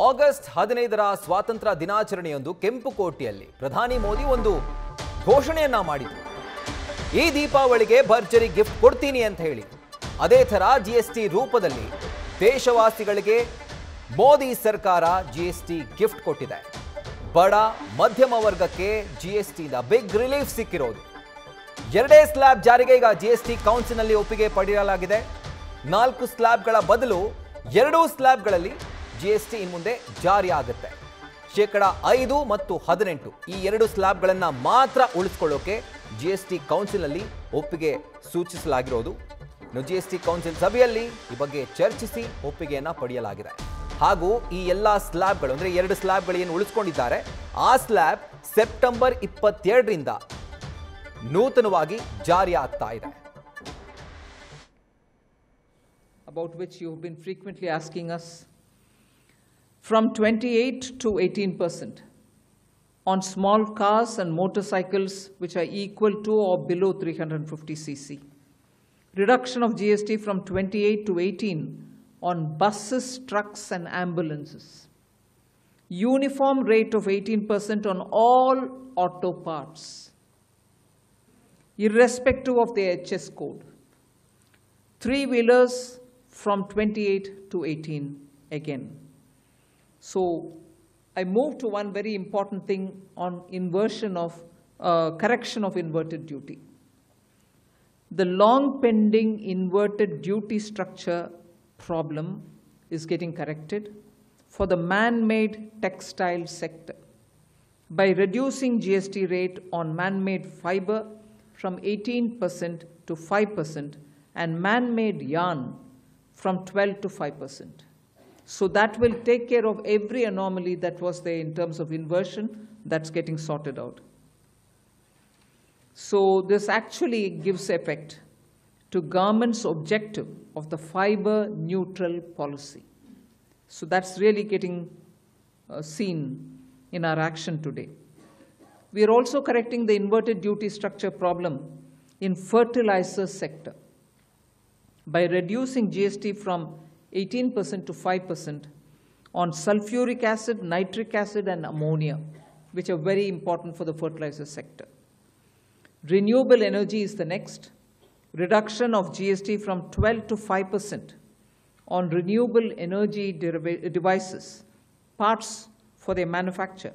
August 15ರ ಸ್ವಾತಂತ್ರ್ಯ ದಿನಾಚರಣೆಯಂದು ಕೆಂಪುಕೋಟೆಯಲ್ಲಿ ಪ್ರಧಾನಿ ಮೋದಿ ಒಂದು ಘೋಷಣೆಯನ್ನ ಮಾಡಿದರು. ಈ ದೀಪಾವಳಿಗೆ ಭರ್ಜರಿ ಗಿಫ್ಟ್ ಕೊಡ್ತೀನಿ ಅಂತ ಹೇಳಿ ಅದೇ ಥರ ಜಿಎಸ್ಟಿ ರೂಪದಲ್ಲಿ ದೇಶವಾಸಿಗಳಿಗೆ ಮೋದಿ ಸರ್ಕಾರ ಜಿಎಸ್ಟಿ ಗಿಫ್ಟ್ ಕೊಟ್ಟಿದೆ. ಬಡ ಮಧ್ಯಮ ವರ್ಗಕ್ಕೆ ಜಿಎಸ್ಟಿಯಿಂದ ಬಿಗ್ ರಿಲೀಫ್ ಸಿಕ್ಕಿರೋದು. ಎರಡೇ ಸ್ಲ್ಯಾಬ್ ಜಾರಿಗೆ ಈಗ ಜಿಎಸ್ಟಿ ಕೌನ್ಸಿಲ್ನಲ್ಲಿ ಒಪ್ಪಿಗೆ ಪಡೆಯಲಾಗಿದೆ. 4 ಸ್ಲ್ಯಾಬ್ಗಳ ಬದಲು 2 ಸ್ಲ್ಯಾಬ್ಗಳಲ್ಲಿ ಜಿಎಸ್ಟಿ ಇನ್ನು ಮುಂದೆ ಜಾರಿ ಆಗುತ್ತೆ. ಶೇಕಡ 5 ಮತ್ತು 18 ಈ 2 ಸ್ಲ್ಯಾಬ್ಗಳನ್ನು ಮಾತ್ರ ಉಳಿಸ್ಕೊಳ್ಳೋಕೆ ಜಿಎಸ್ಟಿ ಕೌನ್ಸಿಲ್ನಲ್ಲಿ ಒಪ್ಪಿಗೆ ಸೂಚಿಸಲಾಗಿರೋದು. ಇನ್ನು ಜಿಎಸ್ಟಿ ಕೌನ್ಸಿಲ್ ಸಭೆಯಲ್ಲಿ ಈ ಬಗ್ಗೆ ಚರ್ಚಿಸಿ ಒಪ್ಪಿಗೆಯನ್ನು ಪಡೆಯಲಾಗಿದೆ. ಹಾಗೂ ಈ ಎಲ್ಲ ಸ್ಲ್ಯಾಬ್ಗಳು ಅಂದರೆ 2 ಸ್ಲ್ಯಾಬ್ಗಳು ಏನು ಉಳಿಸ್ಕೊಂಡಿದ್ದಾರೆ ಆ ಸ್ಲ್ಯಾಬ್ ಸೆಪ್ಟೆಂಬರ್ 22ರಿಂದ ನೂತನವಾಗಿ ಜಾರಿ ಆಗ್ತಾ ಇದೆ. About which you have been frequently asking us, from 28 to 18% on small cars and motorcycles which are equal to or below 350 cc. Reduction of GST from 28 to 18 on buses, trucks and ambulances. Uniform rate of 18% on all auto parts, irrespective of their HS code. 3-wheelers from 28 to 18 again. So I move to one very important thing on inversion of correction of inverted duty. The long pending inverted duty structure problem is getting corrected for the man-made textile sector by reducing GST rate on man-made fiber from 18% to 5% and man-made yarn from 12 to 5%. So that will take care of every anomaly that was there in terms of inversion that's getting sorted out. So this actually gives effect to government's objective of the fiber neutral policy. So that's really getting seen in our action today. We are also correcting the inverted duty structure problem in fertilizer sector by reducing GST from 18% to 5% on sulfuric acid, nitric acid and ammonia, which are very important for the fertilizer sector. Renewable energy is the next. Reduction of GST from 12 to 5% on renewable energy devices, parts for their manufacture,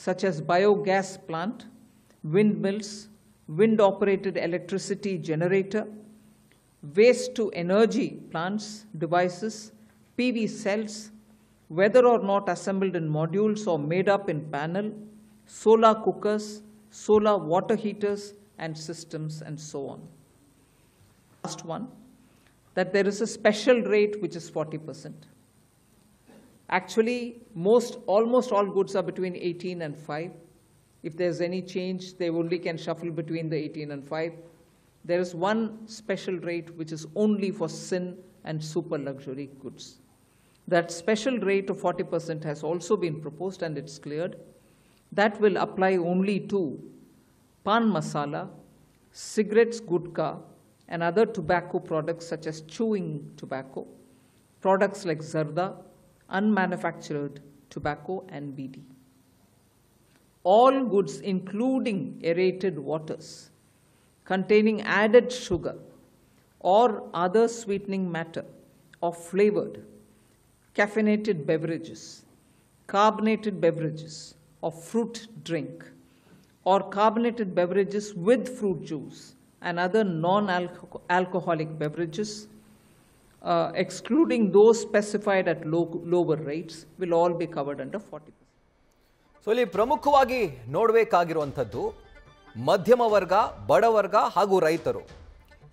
such as biogas plant, windmills, wind-operated electricity generator, waste-to-energy plants, devices, PV cells, whether or not assembled in modules or made up in panel, solar cookers, solar water heaters and systems, and so on. Last one, that there is a special rate which is 40%. Actually, almost all goods are between 18 and 5. If there's any change, they only can shuffle between the 18 and 5. There is one special rate which is only for sin and super luxury goods. That special rate of 40% has also been proposed and it's cleared. That will apply only to pan masala, cigarettes, gutka, and other tobacco products such as chewing tobacco, products like zarda, unmanufactured tobacco, and BD. All goods, including aerated waters, containing added sugar or other sweetening matter or flavored, caffeinated beverages, carbonated beverages or fruit drink, or carbonated beverages with fruit juice and other non-alcoholic beverages, excluding those specified at lower rates, will all be covered under 40%. So ಇಲ್ಲಿ ಪ್ರಮುಖವಾಗಿ ನೋಡಬೇಕಾಗಿರುವಂಥದ್ದು ಮಧ್ಯಮ ವರ್ಗ, ಬಡವರ್ಗ ಹಾಗೂ ರೈತರು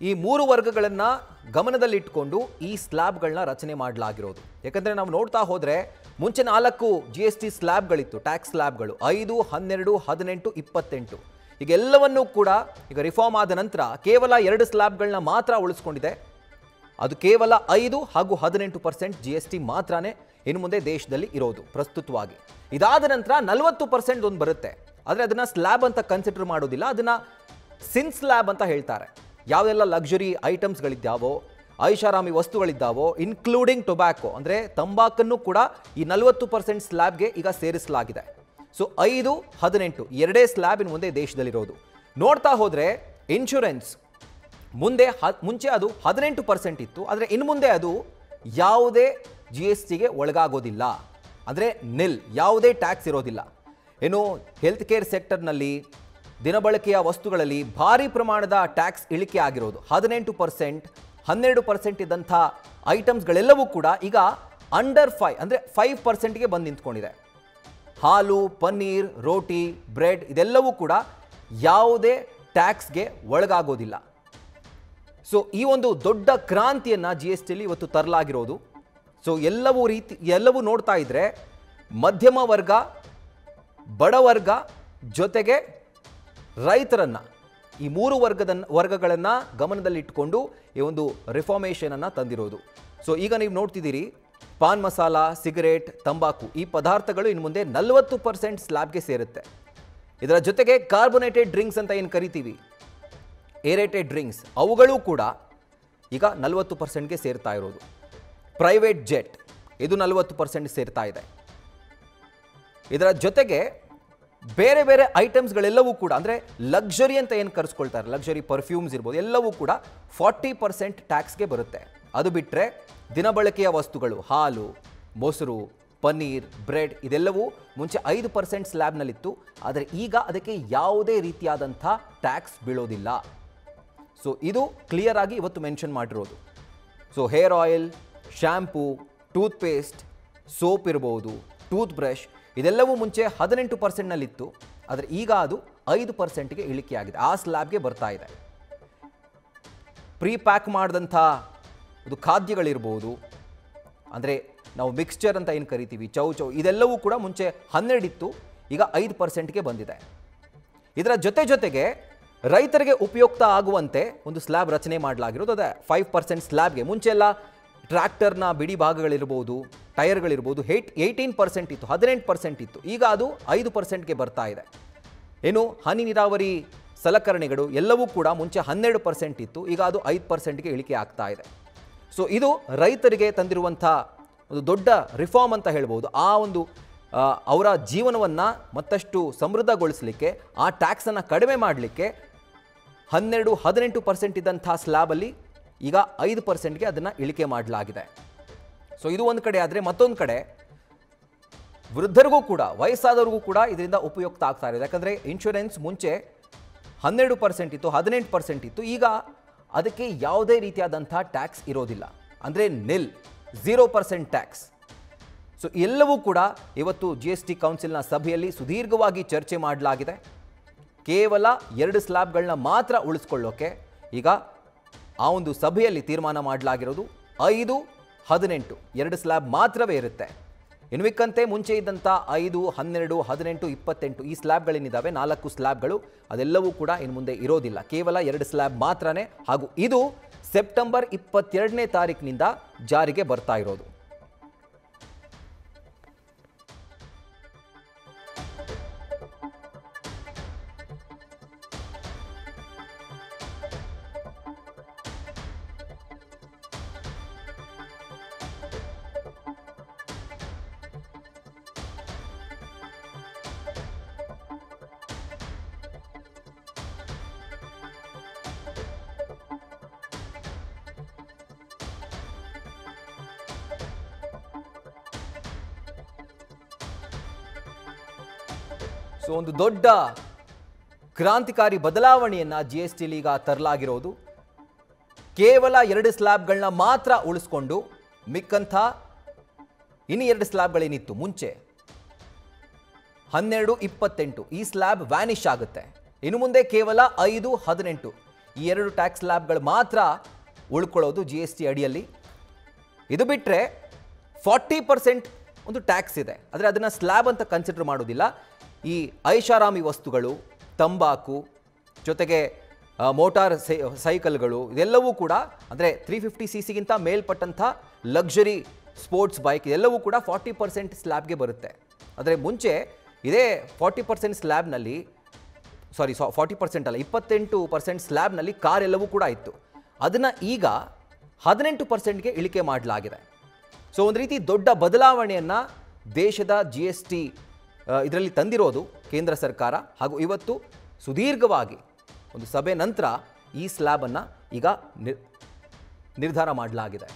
ಈ 3 ವರ್ಗಗಳನ್ನು ಗಮನದಲ್ಲಿಟ್ಟುಕೊಂಡು ಈ ಸ್ಲ್ಯಾಬ್ಗಳನ್ನ ರಚನೆ ಮಾಡಲಾಗಿರೋದು. ಯಾಕಂದರೆ ನಾವು ನೋಡ್ತಾ ಹೋದರೆ ಮುಂಚೆ 4 GST ಸ್ಲ್ಯಾಬ್ಗಳಿತ್ತು, ಟ್ಯಾಕ್ಸ್ ಸ್ಲ್ಯಾಬ್ಗಳು 5, 12, 18, 28. ಈಗ ಎಲ್ಲವನ್ನೂ ಕೂಡ ಈಗ ರಿಫಾರ್ಮ್ ಆದ ನಂತರ ಕೇವಲ 2 ಸ್ಲ್ಯಾಬ್ಗಳನ್ನ ಮಾತ್ರ ಉಳಿಸ್ಕೊಂಡಿದೆ. ಅದು ಕೇವಲ 5 ಹಾಗೂ 18% GST ಮಾತ್ರನೇ ಇನ್ನು ಮುಂದೆ ದೇಶದಲ್ಲಿ ಇರೋದು ಪ್ರಸ್ತುತವಾಗಿ. ಇದಾದ ನಂತರ 40% ಒಂದು ಬರುತ್ತೆ. ಆದರೆ ಅದನ್ನು ಸ್ಲ್ಯಾಬ್ ಅಂತ ಕನ್ಸಿಡರ್ ಮಾಡೋದಿಲ್ಲ, ಅದನ್ನು ಸಿನ್ ಸ್ಲ್ಯಾಬ್ ಅಂತ ಹೇಳ್ತಾರೆ. ಯಾವೆಲ್ಲ ಲಕ್ಸುರಿ ಐಟಮ್ಸ್ಗಳಿದ್ದಾವೋ ಐಷಾರಾಮಿ ವಸ್ತುಗಳಿದ್ದಾವೋ ಇನ್ಕ್ಲೂಡಿಂಗ್ ಟೊಬ್ಯಾಕೋ ಅಂದರೆ ತಂಬಾಕನ್ನು ಕೂಡ ಈ 40% ಸ್ಲ್ಯಾಬ್ಗೆ ಈಗ ಸೇರಿಸಲಾಗಿದೆ. ಸೊ 5-18 ಎರಡೇ ಸ್ಲ್ಯಾಬ್ ಇನ್ನು ಮುಂದೆ ದೇಶದಲ್ಲಿರೋದು. ನೋಡ್ತಾ ಹೋದರೆ ಇನ್ಶೂರೆನ್ಸ್ ಮುಂಚೆ ಅದು 18% ಇತ್ತು, ಆದರೆ ಇನ್ನು ಮುಂದೆ ಅದು ಯಾವುದೇ GSTಗೆ ಒಳಗಾಗೋದಿಲ್ಲ, ಅಂದರೆ ನಿಲ್, ಯಾವುದೇ ಟ್ಯಾಕ್ಸ್ ಇರೋದಿಲ್ಲ. ಏನು ಹೆಲ್ತ್ ಕೇರ್ ಸೆಕ್ಟರ್ನಲ್ಲಿ ದಿನಬಳಕೆಯ ವಸ್ತುಗಳಲ್ಲಿ ಭಾರಿ ಪ್ರಮಾಣದ ಟ್ಯಾಕ್ಸ್ ಇಳಿಕೆ ಆಗಿರೋದು 18%, 12% ಇದ್ದಂಥ ಐಟಮ್ಸ್ಗಳೆಲ್ಲವೂ ಕೂಡ ಈಗ ಅಂಡರ್ 5 ಅಂದರೆ 5%ಗೆ ಬಂದು ನಿಂತ್ಕೊಂಡಿದೆ. ಹಾಲು, ಪನ್ನೀರ್, ರೋಟಿ, ಬ್ರೆಡ್ ಇದೆಲ್ಲವೂ ಕೂಡ ಯಾವುದೇ ಟ್ಯಾಕ್ಸ್ಗೆ ಒಳಗಾಗೋದಿಲ್ಲ. ಸೊ ಈ ಒಂದು ದೊಡ್ಡ ಕ್ರಾಂತಿಯನ್ನು GSTಯಲ್ಲಿ ಇವತ್ತು ತರಲಾಗಿರೋದು. ಸೊ ಎಲ್ಲವೂ ನೋಡ್ತಾ ಇದ್ರೆ ಮಧ್ಯಮ ವರ್ಗ, ಬಡವರ್ಗ ಜೊತೆಗೆ ರೈತರನ್ನು, ಈ ಮೂರು ವರ್ಗಗಳನ್ನು ಗಮನದಲ್ಲಿಟ್ಟುಕೊಂಡು ಈ ಒಂದು ರಿಫಾರ್ಮೇಷನನ್ನು ತಂದಿರೋದು. ಸೊ ಈಗ ನೀವು ನೋಡ್ತಿದ್ದೀರಿ ಪಾನ್ ಮಸಾಲ, ಸಿಗರೇಟ್, ತಂಬಾಕು ಈ ಪದಾರ್ಥಗಳು ಇನ್ನು ಮುಂದೆ 40% ಸ್ಲ್ಯಾಬ್ಗೆ ಸೇರುತ್ತೆ. ಇದರ ಜೊತೆಗೆ ಕಾರ್ಬೋನೇಟೆಡ್ ಡ್ರಿಂಕ್ಸ್ ಅಂತ ಏನು ಕರಿತೀವಿ, ಏರೇಟೆಡ್ ಡ್ರಿಂಕ್ಸ್, ಅವುಗಳು ಕೂಡ ಈಗ 40%ಗೆ ಸೇರ್ತಾ ಇರೋದು. ಪ್ರೈವೇಟ್ ಜೆಟ್ ಇದು 40% ಸೇರ್ತಾ ಇದೆ. ಇದರ ಜೊತೆಗೆ ಬೇರೆ ಬೇರೆ ಐಟಮ್ಸ್ಗಳೆಲ್ಲವೂ ಕೂಡ ಅಂದರೆ ಲಕ್ಸುರಿ ಅಂತ ಏನು ಕರೆಸ್ಕೊಳ್ತಾರೆ, ಲಕ್ಸುರಿ ಪರ್ಫ್ಯೂಮ್ಸ್ ಇರ್ಬೋದು, ಎಲ್ಲವೂ ಕೂಡ 40% ಟ್ಯಾಕ್ಸ್ಗೆ ಬರುತ್ತೆ. ಅದು ಬಿಟ್ಟರೆ ದಿನಬಳಕೆಯ ವಸ್ತುಗಳು, ಹಾಲು, ಮೊಸರು, ಪನ್ನೀರ್, ಬ್ರೆಡ್ ಇದೆಲ್ಲವೂ ಮುಂಚೆ 5% ಸ್ಲ್ಯಾಬ್ನಲ್ಲಿತ್ತು, ಆದರೆ ಈಗ ಅದಕ್ಕೆ ಯಾವುದೇ ರೀತಿಯಾದಂಥ ಟ್ಯಾಕ್ಸ್ ಬೀಳೋದಿಲ್ಲ. ಸೊ ಇದು ಕ್ಲಿಯರ್ ಆಗಿ ಇವತ್ತು ಮೆನ್ಷನ್ ಮಾಡಿರೋದು. So hair oil, shampoo, toothpaste, soap ಇರ್ಬೋದು, ಟೂತ್ ಬ್ರಷ್ ಇದೆಲ್ಲವೂ ಮುಂಚೆ 18%ನಲ್ಲಿತ್ತು, ಆದರೆ ಈಗ ಅದು 5%ಗೆ ಇಳಿಕೆಯಾಗಿದೆ, ಆ ಸ್ಲ್ಯಾಬ್ಗೆ ಬರ್ತಾ ಇದೆ. ಪ್ರೀ ಪ್ಯಾಕ್ ಮಾಡಿದಂಥ ಇದು ಖಾದ್ಯಗಳಿರ್ಬೋದು, ಅಂದರೆ ನಾವು ಮಿಕ್ಸ್ಚರ್ ಅಂತ ಏನು ಕರಿತೀವಿ, ಚೌ ಇದೆಲ್ಲವೂ ಕೂಡ ಮುಂಚೆ 12 ಇತ್ತು, ಈಗ 5%ಗೆ ಬಂದಿದೆ. ಇದರ ಜೊತೆಗೆ ರೈತರಿಗೆ ಉಪಯುಕ್ತ ಆಗುವಂತೆ ಒಂದು ಸ್ಲ್ಯಾಬ್ ರಚನೆ ಮಾಡಲಾಗಿರೋದು. ಅದೇ 5% ಸ್ಲ್ಯಾಬ್ಗೆ ಮುಂಚೆ ಎಲ್ಲ ಟ್ರ್ಯಾಕ್ಟರ್ನ ಬಿಡಿ ಭಾಗಗಳಿರ್ಬೋದು, ಟೈರ್ಗಳಿರ್ಬೋದು 18% ಇತ್ತು, 18% ಇತ್ತು, ಈಗ ಅದು 5%ಗೆ ಬರ್ತಾ ಇದೆ. ಏನು ಹನಿ ನೀರಾವರಿ ಸಲಕರಣೆಗಳು ಎಲ್ಲವೂ ಕೂಡ ಮುಂಚೆ 12% ಇತ್ತು, ಈಗ ಅದು 5%ಗೆ ಇಳಿಕೆ ಆಗ್ತಾ ಇದೆ. ಸೊ ಇದು ರೈತರಿಗೆ ತಂದಿರುವಂಥ ಒಂದು ದೊಡ್ಡ ರಿಫಾರ್ಮ್ ಅಂತ ಹೇಳ್ಬೋದು. ಆ ಒಂದು ಅವರ ಜೀವನವನ್ನು ಮತ್ತಷ್ಟು ಸಮೃದ್ಧಗೊಳಿಸಲಿಕ್ಕೆ, ಆ ಟ್ಯಾಕ್ಸನ್ನು ಕಡಿಮೆ ಮಾಡಲಿಕ್ಕೆ 12-18% ಇದ್ದಂಥ ಸ್ಲ್ಯಾಬಲ್ಲಿ ಈಗ 5%ಗೆ ಅದನ್ನು ಇಳಿಕೆ ಮಾಡಲಾಗಿದೆ. ಸೊ ಇದು ಒಂದು ಕಡೆ ಆದರೆ, ಮತ್ತೊಂದು ಕಡೆ ವೃದ್ಧರಿಗೂ ಕೂಡ, ವಯಸ್ಸಾದವ್ರಿಗೂ ಕೂಡ ಇದರಿಂದ ಉಪಯುಕ್ತ ಆಗ್ತಾ ಇದೆ. ಯಾಕಂದರೆ ಇನ್ಶೂರೆನ್ಸ್ ಮುಂಚೆ 12% ಇತ್ತು, 18% ಇತ್ತು, ಈಗ ಅದಕ್ಕೆ ಯಾವುದೇ ರೀತಿಯಾದಂಥ ಟ್ಯಾಕ್ಸ್ ಇರೋದಿಲ್ಲ, ಅಂದರೆ ನಿಲ್, 0% ಟ್ಯಾಕ್ಸ್. ಸೊ ಎಲ್ಲವೂ ಕೂಡ ಇವತ್ತು GST ಕೌನ್ಸಿಲ್ನ ಸಭೆಯಲ್ಲಿ ಸುದೀರ್ಘವಾಗಿ ಚರ್ಚೆ ಮಾಡಲಾಗಿದೆ. ಕೇವಲ 2 ಸ್ಲ್ಯಾಬ್ಗಳನ್ನ ಮಾತ್ರ ಉಳಿಸ್ಕೊಳ್ಳೋಕೆ ಈಗ ಆ ಒಂದು ಸಭೆಯಲ್ಲಿ ತೀರ್ಮಾನ ಮಾಡಲಾಗಿರೋದು. 5-18 2 ಸ್ಲ್ಯಾಬ್ ಮಾತ್ರವೇ ಇರುತ್ತೆ. ಇನ್ವಿಕ್ಕಂತೆ ಮುಂಚೆ ಇದ್ದಂಥ 5, 12, 18, 28 ಈ ಸ್ಲ್ಯಾಬ್ಗಳೇನಿದ್ದಾವೆ, 4 ಸ್ಲ್ಯಾಬ್ಗಳು, ಅದೆಲ್ಲವೂ ಕೂಡ ಇನ್ನು ಮುಂದೆ ಇರೋದಿಲ್ಲ. ಕೇವಲ 2 ಸ್ಲ್ಯಾಬ್ ಮಾತ್ರನೇ, ಹಾಗೂ ಇದು ಸೆಪ್ಟೆಂಬರ್ 22ನೇ ತಾರೀಕಿನಿಂದ ಜಾರಿಗೆ ಬರ್ತಾ ಇರೋದು. ಸೊ ಒಂದು ದೊಡ್ಡ ಕ್ರಾಂತಿಕಾರಿ ಬದಲಾವಣೆಯನ್ನು GSTಲಿ ಈಗ ತರಲಾಗಿರೋದು. ಕೇವಲ 2 ಸ್ಲ್ಯಾಬ್ಗಳನ್ನ ಮಾತ್ರ ಉಳಿಸ್ಕೊಂಡು ಮಿಕ್ಕಂಥ ಇನ್ನು 2 ಸ್ಲ್ಯಾಬ್ಗಳೇನಿತ್ತು ಮುಂಚೆ 12-28 ಈ ಸ್ಲ್ಯಾಬ್ ವ್ಯಾನಿಷ್ ಆಗುತ್ತೆ. ಇನ್ನು ಮುಂದೆ ಕೇವಲ 5-18 ಈ 2 ಟ್ಯಾಕ್ಸ್ ಸ್ಲ್ಯಾಬ್ಗಳು ಮಾತ್ರ ಉಳ್ಕೊಳ್ಳೋದು GST ಅಡಿಯಲ್ಲಿ. ಇದು ಬಿಟ್ಟರೆ 40% ಒಂದು ಟ್ಯಾಕ್ಸ್ ಇದೆ, ಆದರೆ ಅದನ್ನು ಸ್ಲ್ಯಾಬ್ ಅಂತ ಕನ್ಸಿಡರ್ ಮಾಡೋದಿಲ್ಲ. ಈ ಐಷಾರಾಮಿ ವಸ್ತುಗಳು, ತಂಬಾಕು, ಜೊತೆಗೆ ಮೋಟಾರ್ ಸೈಕಲ್ಗಳು ಇದೆಲ್ಲವೂ ಕೂಡ, ಅಂದರೆ 350cc ಮೇಲ್ಪಟ್ಟಂಥ ಲಕ್ಸುರಿ ಸ್ಪೋರ್ಟ್ಸ್ ಬೈಕ್ ಇದೆಲ್ಲವೂ ಕೂಡ 40% ಸ್ಲ್ಯಾಬ್ಗೆ ಬರುತ್ತೆ. ಆದರೆ ಮುಂಚೆ ಇದೇ 40% ಸ್ಲ್ಯಾಬ್ನಲ್ಲಿ, 40% ಅಲ್ಲ 28% ಸ್ಲ್ಯಾಬ್ನಲ್ಲಿ ಕಾರ್ ಎಲ್ಲವೂ ಕೂಡ ಇತ್ತು. ಅದನ್ನು ಈಗ 18%ಗೆ ಇಳಿಕೆ ಮಾಡಲಾಗಿದೆ. ಸೊ ಒಂದು ರೀತಿ ದೊಡ್ಡ ಬದಲಾವಣೆಯನ್ನು ದೇಶದ GST ಇದರಲ್ಲಿ ತಂದಿರೋದು ಕೇಂದ್ರ ಸರ್ಕಾರ. ಹಾಗೂ ಇವತ್ತು ಸುದೀರ್ಘವಾಗಿ ಒಂದು ಸಭೆ ನಂತರ ಈ ಸ್ಲ್ಯಾಬನ್ನು ಈಗ ನಿರ್ಧಾರ ಮಾಡಲಾಗಿದೆ.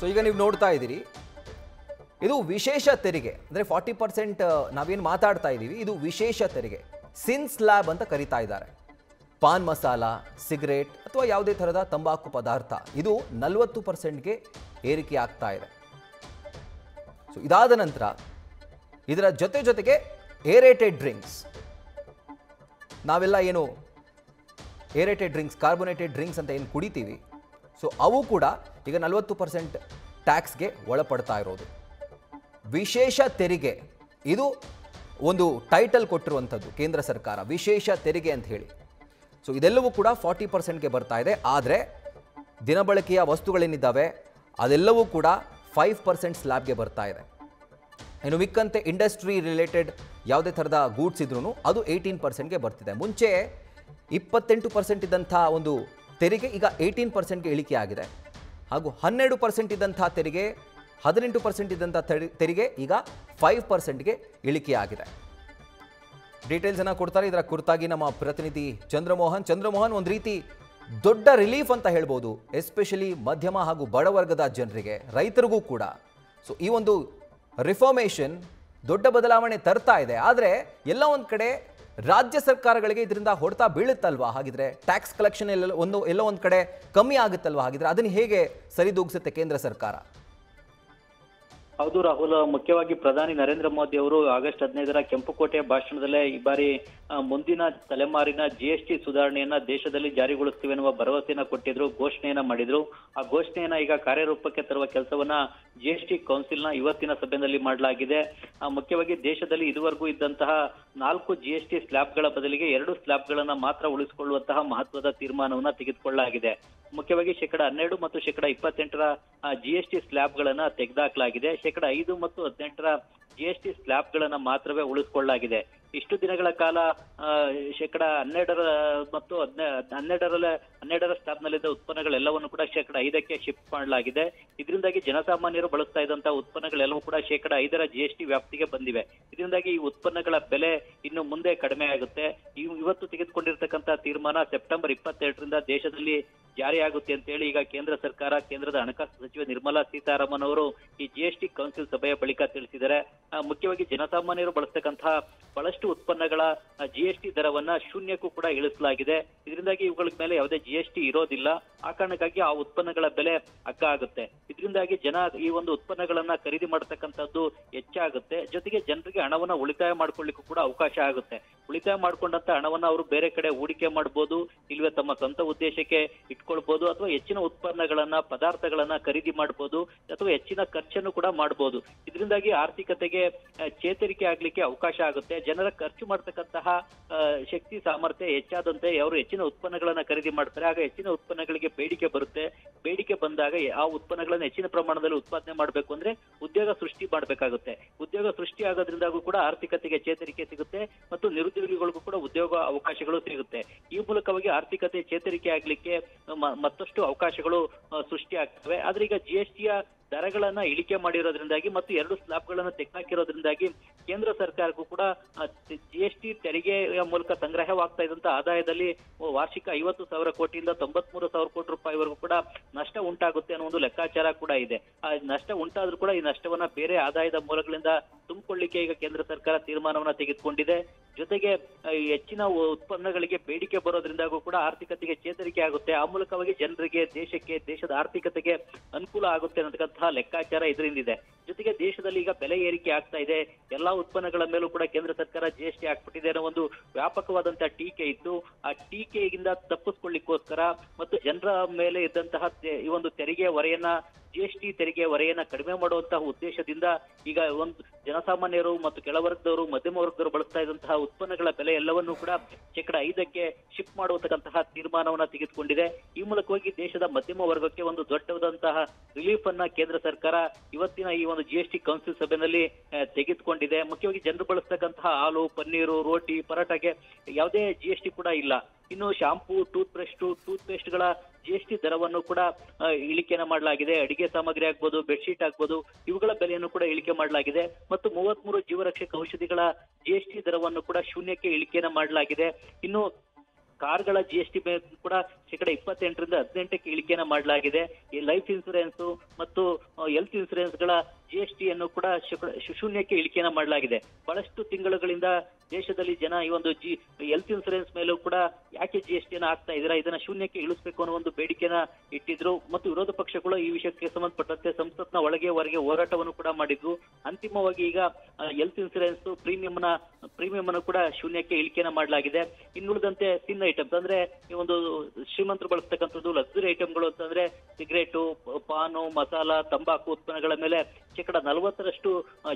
ಸೊ ಈಗ ನೀವು ನೋಡ್ತಾ ಇದ್ದೀರಿ, ಇದು ವಿಶೇಷ ತೆರಿಗೆ ಅಂದರೆ 40% ನಾವೇನು ಮಾತಾಡ್ತಾ ಇದ್ದೀವಿ, ಇದು ವಿಶೇಷ ತೆರಿಗೆ ಸಿನ್ ಸ್ಲ್ಯಾಬ್ ಅಂತ ಕರೀತಾ ಇದ್ದಾರೆ. ಪಾನ್ ಮಸಾಲ, ಸಿಗರೇಟ್ ಅಥವಾ ಯಾವುದೇ ಥರದ ತಂಬಾಕು ಪದಾರ್ಥ ಇದು 40%ಗೆ ಏರಿಕೆ ಆಗ್ತಾ ಇದೆ. ಸೊ ಇದಾದ ನಂತರ ಇದರ ಜೊತೆಗೆ ಏರೇಟೆಡ್ ಡ್ರಿಂಕ್ಸ್, ನಾವೆಲ್ಲ ಏನು ಏರೇಟೆಡ್ ಡ್ರಿಂಕ್ಸ್, ಕಾರ್ಬೋನೇಟೆಡ್ ಡ್ರಿಂಕ್ಸ್ ಅಂತ ಏನು ಕುಡಿತೀವಿ, ಸೊ ಅವು ಕೂಡ ಈಗ 40% ಟ್ಯಾಕ್ಸ್ಗೆ ಒಳಪಡ್ತಾ ಇರೋದು. ವಿಶೇಷ ತೆರಿಗೆ ಇದು ಒಂದು ಟೈಟಲ್ ಕೊಟ್ಟಿರುವಂಥದ್ದು ಕೇಂದ್ರ ಸರ್ಕಾರ, ವಿಶೇಷ ತೆರಿಗೆ ಅಂತ ಹೇಳಿ. ಸೊ ಇದೆಲ್ಲವೂ ಕೂಡ 40%ಗೆ ಬರ್ತಾ ಇದೆ. ಆದರೆ ದಿನಬಳಕೆಯ ವಸ್ತುಗಳೇನಿದ್ದಾವೆ ಅದೆಲ್ಲವೂ ಕೂಡ 5% ಸ್ಲ್ಯಾಬ್ಗೆ ಬರ್ತಾ ಇದೆ. ಇನ್ನು ಮಿಕ್ಕಂತೆ ಇಂಡಸ್ಟ್ರಿ ರಿಲೇಟೆಡ್ ಯಾವುದೇ ಥರದ ಗೂಡ್ಸ್ ಇದ್ರೂ ಅದು 18%ಗೆ ಬರ್ತಿದೆ. ಮುಂಚೆ 28% ಇದ್ದಂಥ ಒಂದು ತೆರಿಗೆ ಈಗ 18%ಗೆ ಇಳಿಕೆ ಆಗಿದೆ. ಹಾಗೂ 12% ಇದ್ದಂಥ ತೆರಿಗೆ, 18% ಇದ್ದಂಥ ತೆರಿಗೆ ಈಗ 5%ಗೆ ಇಳಿಕೆ ಆಗಿದೆ. ಡೀಟೇಲ್ಸನ್ನು ಕೊಡ್ತಾರೆ ಇದರ ಕುರಿತಾಗಿ ನಮ್ಮ ಪ್ರತಿನಿಧಿ ಚಂದ್ರಮೋಹನ್. ಒಂದು ರೀತಿ ದೊಡ್ಡ ರಿಲೀಫ್ ಅಂತ ಹೇಳ್ಬೋದು, ಎಸ್ಪೆಷಲಿ ಮಧ್ಯಮ ಹಾಗೂ ಬಡವರ್ಗದ ಜನರಿಗೆ, ರೈತರಿಗೂ ಕೂಡ. ಸೊ ಈ ಒಂದು ರಿಫಾರ್ಮೇಷನ್ ದೊಡ್ಡ ಬದಲಾವಣೆ ತರ್ತಾ ಇದೆ. ಆದರೆ ಎಲ್ಲ ಒಂದು ಕಡೆ ರಾಜ್ಯ ಸರ್ಕಾರಗಳಿಗೆ ಇದರಿಂದ ಹೊಡೆತ ಬೀಳುತ್ತಲ್ವಾ? ಹಾಗಿದ್ರೆ ಟ್ಯಾಕ್ಸ್ ಕಲೆಕ್ಷನ್ ಎಲ್ಲೋ ಒಂದು ಕಡೆ ಕಮ್ಮಿ ಆಗುತ್ತಲ್ವಾ? ಹಾಗಿದ್ರೆ ಅದನ್ನು ಹೇಗೆ ಸರಿದೂಗಿಸುತ್ತೆ ಕೇಂದ್ರ ಸರ್ಕಾರ? ಹೌದು ರಾಹುಲ್, ಮುಖ್ಯವಾಗಿ ಪ್ರಧಾನಿ ನರೇಂದ್ರ ಮೋದಿ ಅವರು ಆಗಸ್ಟ್ 15ರ ಕೆಂಪುಕೋಟೆಯ ಭಾಷಣದಲ್ಲೇ ಈ ಬಾರಿ ಮುಂದಿನ ತಲೆಮಾರಿನ GST ಸುಧಾರಣೆಯನ್ನ ದೇಶದಲ್ಲಿ ಜಾರಿಗೊಳಿಸ್ತೀವಿ ಎನ್ನುವ ಭರವಸೆಯನ್ನ ಕೊಟ್ಟಿದ್ರು, ಘೋಷಣೆಯನ್ನ ಮಾಡಿದ್ರು. ಆ ಘೋಷಣೆಯನ್ನ ಈಗ ಕಾರ್ಯರೂಪಕ್ಕೆ ತರುವ ಕೆಲಸವನ್ನ GST ಕೌನ್ಸಿಲ್ನ ಇವತ್ತಿನ ಸಭೆಯಲ್ಲಿ ಮಾಡಲಾಗಿದೆ. ಮುಖ್ಯವಾಗಿ ದೇಶದಲ್ಲಿ ಇದುವರೆಗೂ ಇದ್ದಂತಹ 4 GST ಸ್ಲ್ಯಾಬ್ಗಳ ಬದಲಿಗೆ 2 ಸ್ಲ್ಯಾಬ್ಗಳನ್ನ ಮಾತ್ರ ಉಳಿಸಿಕೊಳ್ಳುವಂತಹ ಮಹತ್ವದ ತೀರ್ಮಾನವನ್ನ ತೆಗೆದುಕೊಳ್ಳಲಾಗಿದೆ. ಮುಖ್ಯವಾಗಿ 12% ಮತ್ತು 28% GST ಸ್ಲ್ಯಾಬ್ಗಳನ್ನ ತೆಗೆದುಹಾಕಲಾಗಿದೆ. 5% ಮತ್ತು 18% GST ಸ್ಲ್ಯಾಬ್ಗಳನ್ನ ಮಾತ್ರವೇ ಉಳಿಸಿಕೊಳ್ಳಲಾಗಿದೆ. ಇಷ್ಟು ದಿನಗಳ ಕಾಲ 12% ಮತ್ತು 12% ಸ್ಲ್ಯಾಬ್ನಲ್ಲಿದ್ದ ಉತ್ಪನ್ನಗಳೆಲ್ಲವನ್ನು ಕೂಡ 5%ಕ್ಕೆ ಶಿಫ್ಟ್ ಮಾಡಲಾಗಿದೆ. ಇದರಿಂದಾಗಿ ಜನಸಾಮಾನ್ಯರು ಬಳಸ್ತಾ ಇದ್ದಂತಹ ಉತ್ಪನ್ನಗಳೆಲ್ಲವೂ ಕೂಡ 5% GST ವ್ಯಾಪ್ತಿಗೆ ಬಂದಿವೆ. ಇದರಿಂದಾಗಿ ಈ ಉತ್ಪನ್ನಗಳ ಬೆಲೆ ಇನ್ನು ಮುಂದೆ ಕಡಿಮೆ ಆಗುತ್ತೆ. ಇವತ್ತು ತೆಗೆದುಕೊಂಡಿರ್ತಕ್ಕಂಥ ತೀರ್ಮಾನ ಸೆಪ್ಟೆಂಬರ್ 22ರಿಂದ ದೇಶದಲ್ಲಿ ಜಾರಿಯಾಗುತ್ತೆ ಅಂತ ಹೇಳಿ ಈಗ ಕೇಂದ್ರ ಸರ್ಕಾರ, ಕೇಂದ್ರದ ಹಣಕಾಸು ಸಚಿವೆ ನಿರ್ಮಲಾ ಸೀತಾರಾಮನ್ ಅವರು ಈ GST ಕೌನ್ಸಿಲ್ ಸಭೆಯ ಬಳಿಕ ತಿಳಿಸಿದ್ದಾರೆ. ಮುಖ್ಯವಾಗಿ ಜನಸಾಮಾನ್ಯರು ಬಳಸ್ತಕ್ಕಂತಹ ಬಹಳಷ್ಟು ಉತ್ಪನ್ನಗಳ GST ದರವನ್ನ 0ಕ್ಕೂ ಕೂಡ ಇಳಿಸಲಾಗಿದೆ. ಇದರಿಂದಾಗಿ ಇವುಗಳ ಮೇಲೆ ಯಾವುದೇ GST ಇರೋದಿಲ್ಲ. ಆ ಕಾರಣಕ್ಕಾಗಿ ಆ ಉತ್ಪನ್ನಗಳ ಬೆಲೆ ಅಗ್ಗ ಆಗುತ್ತೆ. ಇದರಿಂದಾಗಿ ಜನ ಈ ಒಂದು ಉತ್ಪನ್ನಗಳನ್ನ ಖರೀದಿ ಮಾಡತಕ್ಕಂಥದ್ದು ಹೆಚ್ಚಾಗುತ್ತೆ. ಜೊತೆಗೆ ಜನರಿಗೆ ಹಣವನ್ನ ಉಳಿತಾಯ ಮಾಡ್ಕೊಳ್ಳಿಕ್ಕೂ ಕೂಡ ಅವಕಾಶ ಆಗುತ್ತೆ. ಉಳಿತಾಯ ಮಾಡ್ಕೊಂಡಂತ ಹಣವನ್ನ ಅವರು ಬೇರೆ ಕಡೆ ಹೂಡಿಕೆ ಮಾಡಬಹುದು, ಇಲ್ವೇ ತಮ್ಮ ಸ್ವಂತ ಉದ್ದೇಶಕ್ಕೆ ಇಟ್ಕೊಳ್ಬಹುದು, ಅಥವಾ ಹೆಚ್ಚಿನ ಉತ್ಪನ್ನಗಳನ್ನ, ಪದಾರ್ಥಗಳನ್ನ ಖರೀದಿ ಮಾಡಬಹುದು, ಅಥವಾ ಹೆಚ್ಚಿನ ಖರ್ಚನ್ನು ಕೂಡ ಮಾಡಬಹುದು. ಇದರಿಂದಾಗಿ ಆರ್ಥಿಕತೆಗೆ ಚೇತರಿಕೆ ಆಗ್ಲಿಕ್ಕೆ ಅವಕಾಶ ಆಗುತ್ತೆ. ಜನರ ಖರ್ಚು ಮಾಡತಕ್ಕಂತಹ ಶಕ್ತಿ ಸಾಮರ್ಥ್ಯ ಹೆಚ್ಚಾದಂತೆ ಅವರು ಹೆಚ್ಚಿನ ಉತ್ಪನ್ನಗಳನ್ನ ಖರೀದಿ ಮಾಡ್ತಾರೆ. ಆಗ ಹೆಚ್ಚಿನ ಉತ್ಪನ್ನಗಳಿಗೆ ಬೇಡಿಕೆ ಬರುತ್ತೆ. ಬೇಡಿಕೆ ಬಂದಾಗ ಆ ಉತ್ಪನ್ನಗಳನ್ನ ಹೆಚ್ಚಿನ ಪ್ರಮಾಣದಲ್ಲಿ ಉತ್ಪಾದನೆ ಮಾಡಬೇಕು ಅಂದ್ರೆ ಉದ್ಯೋಗ ಸೃಷ್ಟಿ ಮಾಡಬೇಕಾಗುತ್ತೆ. ಉದ್ಯೋಗ ಸೃಷ್ಟಿ ಆಗೋದ್ರಿಂದಾಗೂ ಕೂಡ ಆರ್ಥಿಕತೆಗೆ ಚೇತರಿಕೆ ಸಿಗುತ್ತೆ ಮತ್ತು ನಿರುದ್ಯೋಗಿಗಳಿಗೂ ಕೂಡ ಉದ್ಯೋಗ ಅವಕಾಶಗಳು ಸಿಗುತ್ತೆ. ಈ ಮೂಲಕವಾಗಿ ಆರ್ಥಿಕತೆ ಚೇತರಿಕೆ ಆಗ್ಲಿಕ್ಕೆ ಮತ್ತಷ್ಟು ಅವಕಾಶಗಳು ಸೃಷ್ಟಿ ಆಗ್ತವೆ. ಆದ್ರೆ ಈಗ GSTಯ ದರಗಳನ್ನ ಇಳಿಕೆ ಮಾಡಿರೋದ್ರಿಂದಾಗಿ ಮತ್ತು 2 ಸ್ಲ್ಯಾಬ್ಗಳನ್ನ ತೆಗೆದುಹಾಕಿರೋದ್ರಿಂದಾಗಿ ಕೇಂದ್ರ ಸರ್ಕಾರಕ್ಕೂ ಕೂಡ GST ತೆರಿಗೆಯ ಮೂಲಕ ಸಂಗ್ರಹವಾಗ್ತಾ ಇದ್ದಂತ ಆದಾಯದಲ್ಲಿ ವಾರ್ಷಿಕ 50,000 ಕೋಟಿಯಿಂದ 93,000 ಕೋಟಿ ರೂಪಾಯಿವರೆಗೂ ಕೂಡ ನಷ್ಟ ಉಂಟಾಗುತ್ತೆ ಅನ್ನೋ ಒಂದು ಲೆಕ್ಕಾಚಾರ ಕೂಡ ಇದೆ. ಆ ನಷ್ಟ ಉಂಟಾದ್ರೂ ಕೂಡ ಈ ನಷ್ಟವನ್ನ ಬೇರೆ ಆದಾಯದ ಮೂಲಗಳಿಂದ ತುಂಬಿಕೊಳ್ಳಿಕ್ಕೆ ಈಗ ಕೇಂದ್ರ ಸರ್ಕಾರ ತೀರ್ಮಾನವನ್ನ ತೆಗೆದುಕೊಂಡಿದೆ. ಜೊತೆಗೆ ಹೆಚ್ಚಿನ ಉತ್ಪನ್ನಗಳಿಗೆ ಬೇಡಿಕೆ ಬರೋದ್ರಿಂದಾಗೂ ಕೂಡ ಆರ್ಥಿಕತೆಗೆ ಚೇತರಿಕೆ ಆಗುತ್ತೆ. ಆ ಮೂಲಕವಾಗಿ ಜನರಿಗೆ, ದೇಶಕ್ಕೆ, ದೇಶದ ಆರ್ಥಿಕತೆಗೆ ಅನುಕೂಲ ಆಗುತ್ತೆ ಅನ್ನತಕ್ಕಂತಹ ಲೆಕ್ಕಾಚಾರ ಇದರಿಂದಿದೆ. ಜೊತೆಗೆ ದೇಶದಲ್ಲಿ ಈಗ ಬೆಲೆ ಏರಿಕೆ ಆಗ್ತಾ ಇದೆ. ಎಲ್ಲಾ ಉತ್ಪನ್ನಗಳ ಮೇಲೂ ಕೂಡ ಕೇಂದ್ರ ಸರ್ಕಾರ GST ಹಾಕ್ಬಿಟ್ಟಿದೆ ಅನ್ನೋ ಒಂದು ವ್ಯಾಪಕವಾದಂತಹ ಟೀಕೆ ಇತ್ತು. ಆ ಟೀಕೆಯಿಂದ ತಪ್ಪಿಸ್ಕೊಳ್ಳಿಕ್ಕೋಸ್ಕರ ಮತ್ತು ಜನರ ಮೇಲೆ ಇದ್ದಂತಹ ಈ ಒಂದು ತೆರಿಗೆ ಹೊರೆಯನ್ನ GST ತೆರಿಗೆ ಹೊರೆಯನ್ನ ಕಡಿಮೆ ಮಾಡುವಂತಹ ಉದ್ದೇಶದಿಂದ ಈಗ ಒಂದು ಜನಸಾಮಾನ್ಯರು ಮತ್ತು ಕೆಳವರ್ಗದವರು ಮಧ್ಯಮ ವರ್ಗದವರು ಬಳಸ್ತಾ ಇದ್ದಂತಹ ಉತ್ಪನ್ನಗಳ ಬೆಲೆ ಎಲ್ಲವನ್ನೂ ಕೂಡ 5% ಶಿಫ್ಟ್ ಮಾಡುವಂತಹ ತೀರ್ಮಾನವನ್ನ ತೆಗೆದುಕೊಂಡಿದೆ. ಈ ಮೂಲಕವಾಗಿ ದೇಶದ ಮಧ್ಯಮ ವರ್ಗಕ್ಕೆ ಒಂದು ದೊಡ್ಡದಾದಂತಹ ರಿಲೀಫ್ ಅನ್ನ ಕೇಂದ್ರ ಸರ್ಕಾರ ಇವತ್ತಿನ ಈ ಒಂದು GST ಕೌನ್ಸಿಲ್ ಸಭೆಯಲ್ಲಿ ತೆಗೆದುಕೊಂಡಿದೆ. ಮುಖ್ಯವಾಗಿ ಜನರು ಬಳಸ್ತಕ್ಕಂತಹ ಹಾಲು, ಪನ್ನೀರು, ರೋಟಿ, ಪರಾಟಗೆ ಯಾವುದೇ GST ಕೂಡ ಇಲ್ಲ. ಇನ್ನು ಶಾಂಪೂ, ಟೂತ್ಪೇಸ್ಟ್ಗಳ GST ದರವನ್ನು ಕೂಡ ಇಳಿಕೆಯನ್ನು ಮಾಡಲಾಗಿದೆ. ಅಡಿಗೆ ಸಾಮಗ್ರಿ ಆಗ್ಬೋದು, ಬೆಡ್ಶೀಟ್ ಆಗ್ಬೋದು, ಇವುಗಳ ಬೆಲೆಯನ್ನು ಕೂಡ ಇಳಿಕೆ ಮಾಡಲಾಗಿದೆ. ಮತ್ತು 33 ಜೀವರಕ್ಷಕ ಔಷಧಿಗಳ GST ದರವನ್ನು ಕೂಡ ಶೂನ್ಯಕ್ಕೆ ಇಳಿಕೆಯನ್ನು ಮಾಡಲಾಗಿದೆ. ಇನ್ನು ಕಾರ್ಗಳ GST ಕೂಡ 28% 18% ಇಳಿಕೆಯನ್ನು ಮಾಡಲಾಗಿದೆ. ಈ ಲೈಫ್ ಇನ್ಸೂರೆನ್ಸ್ ಮತ್ತು ಹೆಲ್ತ್ ಇನ್ಸೂರೆನ್ಸ್ಗಳ GST ಅನ್ನು ಕೂಡ ಶೂನ್ಯಕ್ಕೆ ಇಳಿಕೆಯನ್ನು ಮಾಡಲಾಗಿದೆ. ಬಹಳಷ್ಟು ತಿಂಗಳುಗಳಿಂದ ದೇಶದಲ್ಲಿ ಜನ ಈ ಒಂದು ಹೆಲ್ತ್ ಇನ್ಸೂರೆನ್ಸ್ ಮೇಲೂ ಕೂಡ ಯಾಕೆ GST ಅನ್ನ ಹಾಕ್ತಾ ಇದ್ದೀರಾ, ಇದನ್ನ ಶೂನ್ಯಕ್ಕೆ ಇಳಿಸಬೇಕು ಅನ್ನೋ ಒಂದು ಬೇಡಿಕೆನ ಇಟ್ಟಿದ್ರು. ಮತ್ತು ವಿರೋಧ ಪಕ್ಷಗಳು ಈ ವಿಷಯಕ್ಕೆ ಸಂಬಂಧಪಟ್ಟಂತೆ ಸಂಸತ್ನ ಒಳಗೆ ಹೊರಗೆ ಹೋರಾಟವನ್ನು ಕೂಡ ಮಾಡಿದ್ರು. ಅಂತಿಮವಾಗಿ ಈಗ ಹೆಲ್ತ್ ಇನ್ಸೂರೆನ್ಸ್ ಪ್ರೀಮಿಯಂ ಅನ್ನು ಕೂಡ ಶೂನ್ಯಕ್ಕೆ ಇಳಿಕೆಯನ್ನು ಮಾಡಲಾಗಿದೆ. ಇನ್ನುಳಿದಂತೆ ಸಿನ್ ಐಟಮ್ಸ್ ಅಂದ್ರೆ ಈ ಒಂದು ಶ್ರೀಮಂತರು ಬಳಸ್ತಕ್ಕಂಥದ್ದು ಲಕ್ಸುರಿ ಐಟಮ್ಗಳು ಅಂತಂದ್ರೆ ಸಿಗರೇಟು, ಪಾನು, ಮಸಾಲ, ತಂಬಾಕು ಉತ್ಪನ್ನಗಳ ಮೇಲೆ 40%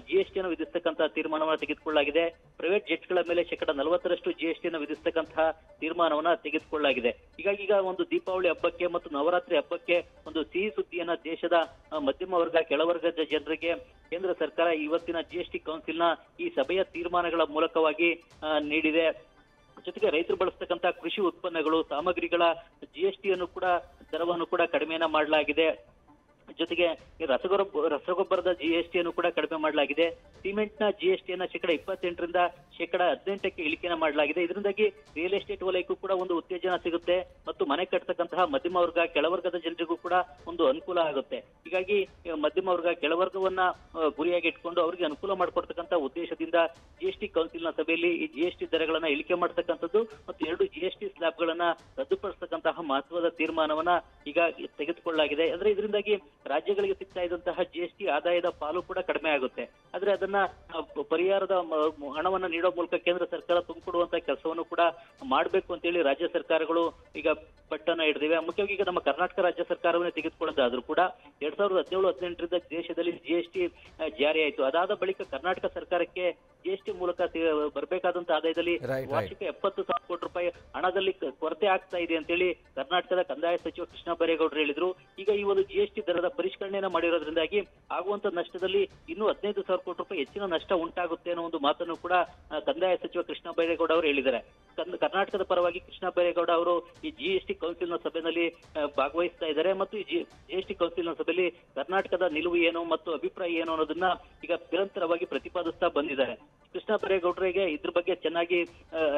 GST ಅನ್ನು ವಿಧಿಸತಕ್ಕಂತಹ ತೀರ್ಮಾನವನ್ನು ತೆಗೆದುಕೊಳ್ಳಲಾಗಿದೆ. ಪ್ರೈವೇಟ್ ಜೆಟ್ಗಳ ಮೇಲೆ 40% GST ಅನ್ನು ವಿಧಿಸತಕ್ಕಂತಹ ತೀರ್ಮಾನವನ್ನ ತೆಗೆದುಕೊಳ್ಳಲಾಗಿದೆ. ಹೀಗಾಗಿ ಈಗ ಒಂದು ದೀಪಾವಳಿ ಹಬ್ಬಕ್ಕೆ ಮತ್ತು ನವರಾತ್ರಿ ಹಬ್ಬಕ್ಕೆ ಒಂದು ಸಿಹಿ ಸುದ್ದಿಯನ್ನ ದೇಶದ ಮಧ್ಯಮ ವರ್ಗ, ಕೆಳವರ್ಗದ ಜನರಿಗೆ ಕೇಂದ್ರ ಸರ್ಕಾರ ಇವತ್ತಿನ GST ಕೌನ್ಸಿಲ್ನ ಈ ಸಭೆಯ ತೀರ್ಮಾನಗಳ ಮೂಲಕವಾಗಿ ನೀಡಿದೆ. ಜೊತೆಗೆ ರೈತರು ಬಳಸ್ತಕ್ಕಂತಹ ಕೃಷಿ ಉತ್ಪನ್ನಗಳು, ಸಾಮಗ್ರಿಗಳ GST ಅನ್ನು ಕೂಡ ದರವನ್ನು ಕೂಡ ಕಡಿಮೆಯನ್ನ ಮಾಡಲಾಗಿದೆ. ಜೊತೆಗೆ ರಸಗೊಬ್ಬರದ GST ಅನ್ನು ಕೂಡ ಕಡಿಮೆ ಮಾಡಲಾಗಿದೆ. ಸಿಮೆಂಟ್ ನ GST ಅನ್ನ 28% 18% ಇಳಿಕೆನ ಮಾಡಲಾಗಿದೆ. ಇದರಿಂದಾಗಿ ರಿಯಲ್ ಎಸ್ಟೇಟ್ ವಲಯಕ್ಕೂ ಕೂಡ ಒಂದು ಉತ್ತೇಜನ ಸಿಗುತ್ತೆ ಮತ್ತು ಮನೆ ಕಟ್ಟತಕ್ಕಂತಹ ಮಧ್ಯಮ ವರ್ಗ, ಕೆಳವರ್ಗದ ಜನರಿಗೂ ಕೂಡ ಒಂದು ಅನುಕೂಲ ಆಗುತ್ತೆ. ಹೀಗಾಗಿ ಮಧ್ಯಮ ವರ್ಗ, ಕೆಳವರ್ಗವನ್ನ ಗುರಿಯಾಗಿ ಇಟ್ಕೊಂಡು ಅವರಿಗೆ ಅನುಕೂಲ ಮಾಡಿಕೊಡ್ತಕ್ಕಂತಹ ಉದ್ದೇಶದಿಂದ GST ಕೌನ್ಸಿಲ್ನ ಸಭೆಯಲ್ಲಿ ಈ GST ದರಗಳನ್ನ ಇಳಿಕೆ ಮಾಡತಕ್ಕಂಥದ್ದು ಮತ್ತು 2 GST ಸ್ಲಾಬ್ಗಳನ್ನ ರದ್ದುಪಡಿಸತಕ್ಕಂತಹ ಮಹತ್ವದ ತೀರ್ಮಾನವನ್ನ ಈಗ ತೆಗೆದುಕೊಳ್ಳಲಾಗಿದೆ. ಅಂದ್ರೆ ಇದರಿಂದಾಗಿ ರಾಜ್ಯಗಳಿಗೆ ಸಿಗ್ತಾ ಇದ್ದಂತಹ GST ಆದಾಯದ ಪಾಲು ಕೂಡ ಕಡಿಮೆ ಆಗುತ್ತೆ. ಆದ್ರೆ ಅದನ್ನ ಪರಿಹಾರದ ಹಣವನ್ನ ನೀಡೋ ಮೂಲಕ ಕೇಂದ್ರ ಸರ್ಕಾರ ತುಂಬಿಕೊಡುವಂತಹ ಕೆಲಸವನ್ನು ಕೂಡ ಮಾಡಬೇಕು ಅಂತ ಹೇಳಿ ರಾಜ್ಯ ಸರ್ಕಾರಗಳು ಈಗ ಪಟ್ಟನ್ನ ಹಿಡಿದಿವೆ. ಮುಖ್ಯವಾಗಿ ಈಗ ನಮ್ಮ ಕರ್ನಾಟಕ ರಾಜ್ಯ ಸರ್ಕಾರವನ್ನೇ ತೆಗೆದುಕೊಳ್ಳೋದಾದ್ರೂ ಕೂಡ 2017-18 ದೇಶದಲ್ಲಿ GST ಜಾರಿ ಆಯಿತು. ಅದಾದ ಬಳಿಕ ಕರ್ನಾಟಕ ಸರ್ಕಾರಕ್ಕೆ GST ಮೂಲಕ ಬರಬೇಕಾದಂತಹ ಆದಾಯದಲ್ಲಿ ವಾರ್ಷಿಕ 70,000 ಕೋಟಿ ರೂಪಾಯಿ ಹಣದಲ್ಲಿ ಕೊರತೆ ಆಗ್ತಾ ಇದೆ ಅಂತ ಹೇಳಿ ಕರ್ನಾಟಕದ ಕಂದಾಯ ಸಚಿವ ಕೃಷ್ಣ ಬೈರೇಗೌಡರು ಹೇಳಿದ್ರು. ಈಗ ಈ ಒಂದು GST ದರದ ಪರಿಷ್ಕರಣೆಯನ್ನ ಮಾಡಿರೋದ್ರಿಂದಾಗಿ ಆಗುವಂತ ನಷ್ಟದಲ್ಲಿ ಇನ್ನೂ 15,000 ಕೋಟಿ ರೂಪಾಯಿ ಹೆಚ್ಚಿನ ನಷ್ಟ ಉಂಟಾಗುತ್ತೆ ಅನ್ನೋ ಒಂದು ಮಾತನ್ನು ಕೂಡ ಕಂದಾಯ ಸಚಿವ ಕೃಷ್ಣ ಬೈರೇಗೌಡ ಅವರು ಹೇಳಿದ್ದಾರೆ. ಕರ್ನಾಟಕದ ಪರವಾಗಿ ಕೃಷ್ಣ ಬೈರೇಗೌಡ ಅವರು ಈ GST ಕೌನ್ಸಿಲ್ನ ಸಭೆಯಲ್ಲಿ ಭಾಗವಹಿಸ್ತಾ ಇದ್ದಾರೆ ಮತ್ತು ಈ GST ಕೌನ್ಸಿಲ್ನ ಸಭೆಯಲ್ಲಿ ಕರ್ನಾಟಕದ ನಿಲುವು ಏನು ಮತ್ತು ಅಭಿಪ್ರಾಯ ಏನು ಅನ್ನೋದನ್ನ ಈಗ ನಿರಂತರವಾಗಿ ಪ್ರತಿಪಾದಿಸ್ತಾ ಬಂದಿದ್ದಾರೆ. ಕೃಷ್ಣ ಬೈರೇಗೌಡರಿಗೆ ಇದ್ರ ಬಗ್ಗೆ ಚೆನ್ನಾಗಿ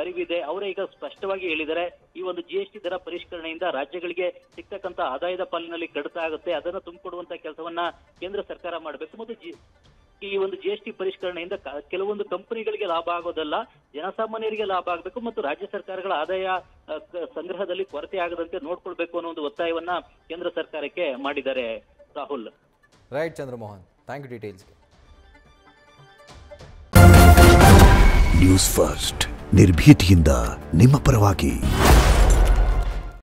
ಅರಿವಿದೆ. ಅವರೇ ಈಗ ಸ್ಪಷ್ಟವಾಗಿ ಹೇಳಿದ್ದಾರೆ, ಈ ಒಂದು GST ದರ ಪರಿಷ್ಕರಣೆಯಿಂದ ರಾಜ್ಯಗಳಿಗೆ ಸಿಗ್ತಕ್ಕಂಥ ಆದಾಯದ ಪಾಲಿನಲ್ಲಿ ಕಡಿತ ಆಗುತ್ತೆ, ಅದನ್ನು ತುಂಬಿಕೊಡುವಂತ ಕೆಲಸವನ್ನ ಕೇಂದ್ರ ಸರ್ಕಾರ ಮಾಡಬೇಕು. ಮತ್ತು ಈ ಒಂದು GST ಪರಿಷ್ಕರಣೆಯಿಂದ ಕೆಲವೊಂದು ಕಂಪನಿಗಳಿಗೆ ಲಾಭ ಆಗೋದಲ್ಲ, ಜನಸಾಮಾನ್ಯರಿಗೆ ಲಾಭ ಆಗಬೇಕು ಮತ್ತು ರಾಜ್ಯ ಸರ್ಕಾರಗಳ ಆದಾಯ ಸಂಗ್ರಹದಲ್ಲಿ ಕೊರತೆ ಆಗದಂತೆ ನೋಡ್ಕೊಳ್ಬೇಕು ಅನ್ನೋ ಒಂದು ಒತ್ತಾಯವನ್ನ ಕೇಂದ್ರ ಸರ್ಕಾರಕ್ಕೆ ಮಾಡಿದ್ದಾರೆ. Rahul. Right Chandramohan, thank you ಡೀಟೇಲ್ಸ್ಗೆ. ನ್ಯೂಸ್ ಫಸ್ಟ್ ನಿರ್ಭೀತಿಯಿಂದ ನಿಮ್ಮ ಪರವಾಗಿ.